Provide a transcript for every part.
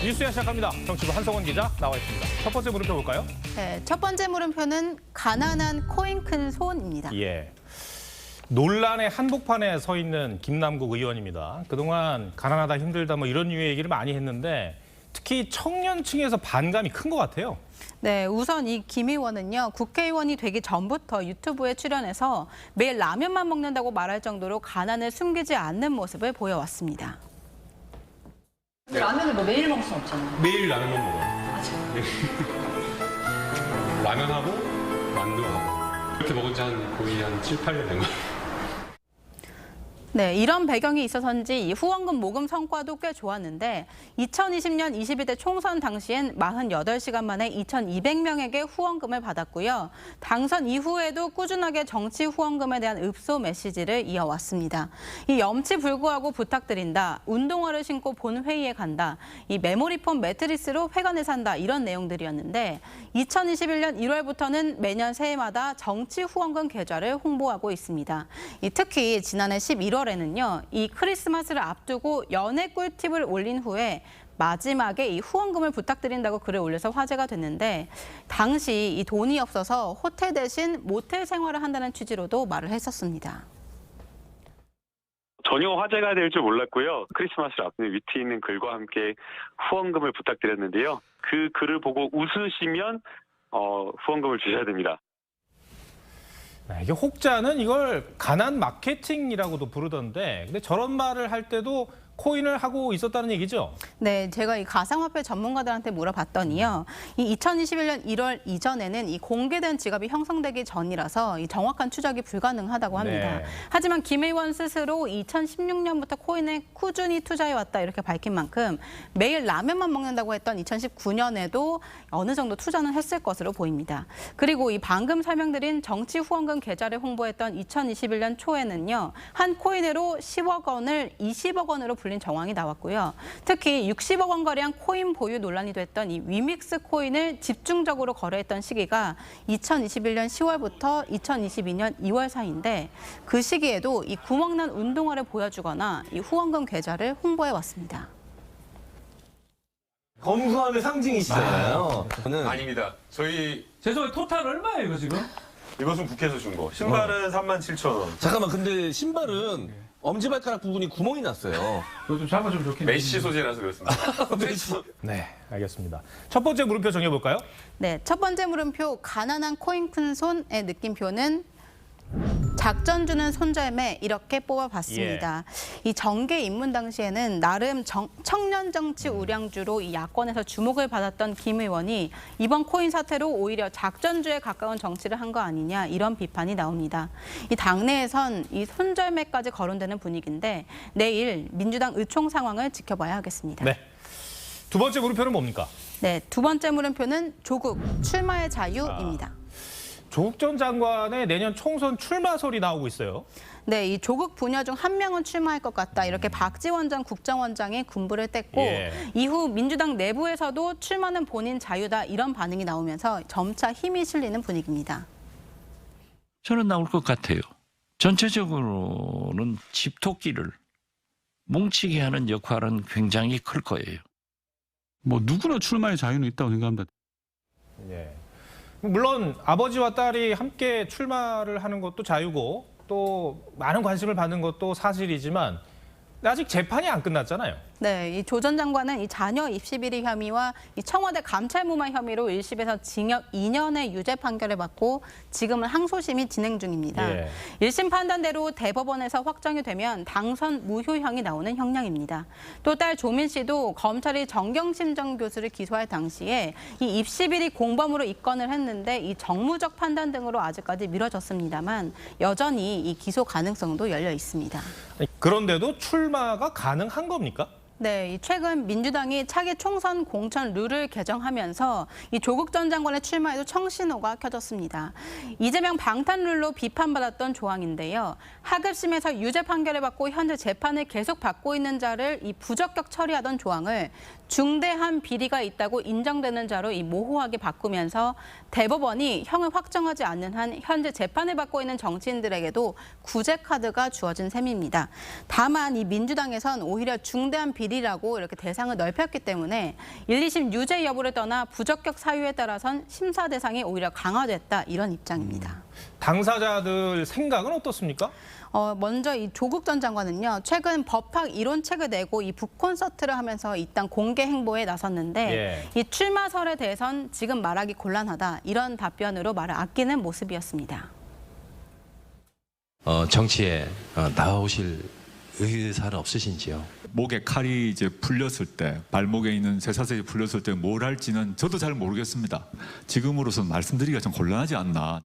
뉴스야 시작합니다. 정치부 한성원 기자 나와 있습니다. 첫 번째 물음표 볼까요? 네, 첫 번째 물음표는 가난한 코인 큰 손입니다. 예. 논란의 한복판에 서 있는 김남국 의원입니다. 그동안 가난하다 힘들다 뭐 이런 류의 얘기를 많이 했는데 특히 청년층에서 반감이 큰 것 같아요. 네, 우선 이 김 의원은요, 국회의원이 되기 전부터 유튜브에 출연해서 매일 라면만 먹는다고 말할 정도로 가난을 숨기지 않는 모습을 보여왔습니다. 라면을 뭐 매일 먹을 수 없잖아요. 매일 라면만 먹어요. 네. 라면하고 만두하고 이렇게 먹은 지 거의 한 7, 8년 된 거예요. 네, 이런 배경이 있어서인지 이 후원금 모금 성과도 꽤 좋았는데 2020년 21대 총선 당시엔 48시간 만에 2,200명에게 후원금을 받았고요. 당선 이후에도 꾸준하게 정치 후원금에 대한 읍소 메시지를 이어왔습니다. 이 염치불구하고 부탁드린다, 운동화를 신고 본회의에 간다, 이 메모리폼 매트리스로 회관에 산다 이런 내용들이었는데 2021년 1월부터는 매년 새해마다 정치 후원금 계좌를 홍보하고 있습니다. 특히 지난해 11월에는요, 이 크리스마스를 앞두고 연애 꿀팁을 올린 후에 마지막에 이 후원금을 부탁드린다고 글을 올려서 화제가 됐는데 당시 이 돈이 없어서 호텔 대신 모텔 생활을 한다는 취지로도 말을 했었습니다. 전혀 화제가 될 줄 몰랐고요. 크리스마스를 앞둔 위트 있는 글과 함께 후원금을 부탁드렸는데요. 그 글을 보고 웃으시면 후원금을 주셔야 됩니다. 이게 혹자는 이걸 가난 마케팅이라고도 부르던데 근데 저런 말을 할 때도 코인을 하고 있었다는 얘기죠? 네, 제가 이 가상화폐 전문가들한테 물어봤더니요. 이 2021년 1월 이전에는 이 공개된 지갑이 형성되기 전이라서 이 정확한 추적이 불가능하다고 합니다. 네. 하지만 김 의원 스스로 2016년부터 코인에 꾸준히 투자해왔다 이렇게 밝힌 만큼 매일 라면만 먹는다고 했던 2019년에도 어느 정도 투자는 했을 것으로 보입니다. 그리고 이 방금 설명드린 정치 후원금 계좌를 홍보했던 2021년 초에는요. 한 코인으로 10억 원을 20억 원으로 불린 정황이 나왔고요. 특히 60억 원가량 코인 보유 논란이 됐던 이 위믹스 코인을 집중적으로 거래했던 시기가 2021년 10월부터 2022년 2월 사이인데 그 시기에도 이 구멍난 운동화를 보여주거나 이 후원금 계좌를 홍보해 왔습니다. 검소함의 상징이시잖아요. 저는 아닙니다. 저희 죄송해요. 토탈 얼마예요, 이거 지금? 이것은 국회에서 준 거. 신발은 37,000원. 잠깐만, 근데 신발은 엄지발가락 부분이 구멍이 났어요. 이거 좀 잡아주면 좋겠네요. 메쉬 소재라서 그렇습니다. 네, 알겠습니다. 첫 번째 물음표 정해볼까요? 네, 첫 번째 물음표 가난한 코인 큰 손의 느낌표는 작전 주는 손절매 이렇게 뽑아봤습니다. 이 정계 입문 당시에는 나름 청년 정치 우량주로 이 야권에서 주목을 받았던 김 의원이 이번 코인 사태로 오히려 작전주에 가까운 정치를 한 거 아니냐 이런 비판이 나옵니다. 이 당내에선 이 손절매까지 거론되는 분위기인데 내일 민주당 의총 상황을 지켜봐야 하겠습니다. 네. 두 번째 물음표는 뭡니까? 네, 두 번째 물음표는 조국 출마의 자유입니다. 조국 전 장관의 내년 총선 출마 설이 나오고 있어요. 네, 이 조국 부녀 중 한 명은 출마할 것 같다. 이렇게 박지원 전 국정원장이 군부를 뗐고 이후 민주당 내부에서도 출마는 본인 자유다 이런 반응이 나오면서 점차 힘이 실리는 분위기입니다. 저는 나올 것 같아요. 전체적으로는 집토끼를 뭉치게 하는 역할은 굉장히 클 거예요. 뭐 누구나 출마의 자유는 있다고 생각합니다. 예. 물론 아버지와 딸이 함께 출마를 하는 것도 자유고 또 많은 관심을 받는 것도 사실이지만 아직 재판이 안 끝났잖아요. 네, 이 조 전 장관은 이 자녀 입시 비리 혐의와 이 청와대 감찰무마 혐의로 1심에서 징역 2년의 유죄 판결을 받고 지금은 항소심이 진행 중입니다. 예. 1심 판단대로 대법원에서 확정이 되면 당선 무효형이 나오는 형량입니다. 또 딸 조민 씨도 검찰이 정경심 전 교수를 기소할 당시에 이 입시 비리 공범으로 입건을 했는데 이 정무적 판단 등으로 아직까지 미뤄졌습니다만 여전히 이 기소 가능성도 열려 있습니다. 그런데도 출마가 가능한 겁니까? 네, 최근 민주당이 차기 총선 공천 룰을 개정하면서 이 조국 전 장관의 출마에도 청신호가 켜졌습니다. 이재명 방탄 룰로 비판받았던 조항인데요. 하급심에서 유죄 판결을 받고 현재 재판을 계속 받고 있는 자를 이 부적격 처리하던 조항을 중대한 비리가 있다고 인정되는 자로 이 모호하게 바꾸면서 대법원이 형을 확정하지 않는 한 현재 재판을 받고 있는 정치인들에게도 구제 카드가 주어진 셈입니다. 다만 이 민주당에선 오히려 중대한 비리 1이라고 이렇게 대상을 넓혔기 때문에 1, 2심 유죄 여부를 떠나 부적격 사유에 따라선 심사 대상이 오히려 강화됐다 이런 입장입니다. 당사자들 생각은 어떻습니까? 먼저 이 조국 전 장관은요, 최근 법학 이론책을 내고 이 북콘서트를 하면서 일단 공개 행보에 나섰는데 이 출마설에 대해선 지금 말하기 곤란하다 이런 답변으로 말을 아끼는 모습이었습니다. 정치에 나오실 의사는 없으신지요? 목에 칼이 이제 풀렸을 때, 발목에 있는 쇠사슬이 풀렸을 때 뭘 할지는 저도 잘 모르겠습니다. 지금으로서는 말씀드리기가 좀 곤란하지 않나.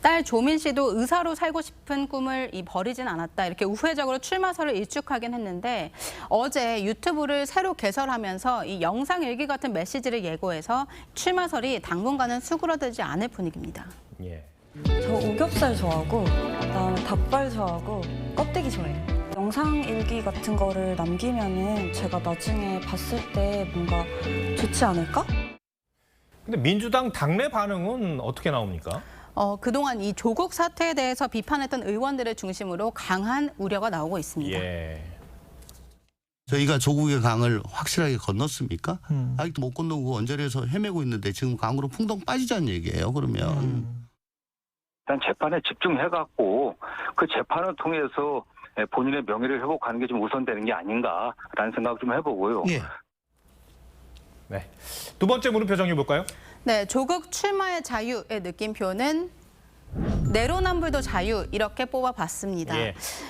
딸 조민 씨도 의사로 살고 싶은 꿈을 버리진 않았다. 이렇게 우회적으로 출마설을 일축하긴 했는데 어제 유튜브를 새로 개설하면서 이 영상 일기 같은 메시지를 예고해서 출마설이 당분간은 수그러들지 않을 분위기입니다. 저 오겹살 좋아하고 그다음에 닭발 좋아하고 껍데기 좋아해요. 영상 일기 같은 거를 남기면은 제가 나중에 봤을 때 뭔가 좋지 않을까? 근데 민주당 당내 반응은 어떻게 나옵니까? 그동안 이 조국 사태에 대해서 비판했던 의원들을 중심으로 강한 우려가 나오고 있습니다. 저희가 조국의 강을 확실하게 건넜습니까? 아직도 못 건너고 언저리에서 헤매고 있는데 지금 강으로 풍덩 빠지자는 얘기예요. 그러면. 일단 재판에 집중해갖고 그 재판을 통해서 본인의 명예를 회복하는 게 좀 우선되는 게 아닌가라는 생각 좀 해보고요. 네. 두 번째 물음표 정리해볼까요? 네, 조국 출마의 자유의 느낌표는 내로남불도 자유 이렇게 뽑아봤습니다.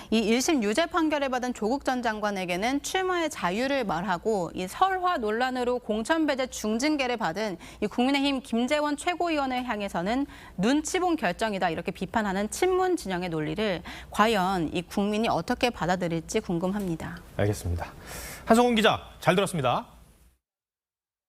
이 1심 유죄 판결을 받은 조국 전 장관에게는 출마의 자유를 말하고 이 설화 논란으로 공천 배제 중징계를 받은 이 국민의힘 김재원 최고위원을 향해서는 눈치 본 결정이다 이렇게 비판하는 친문 진영의 논리를 과연 이 국민이 어떻게 받아들일지 궁금합니다. 알겠습니다. 한성훈 기자 잘 들었습니다.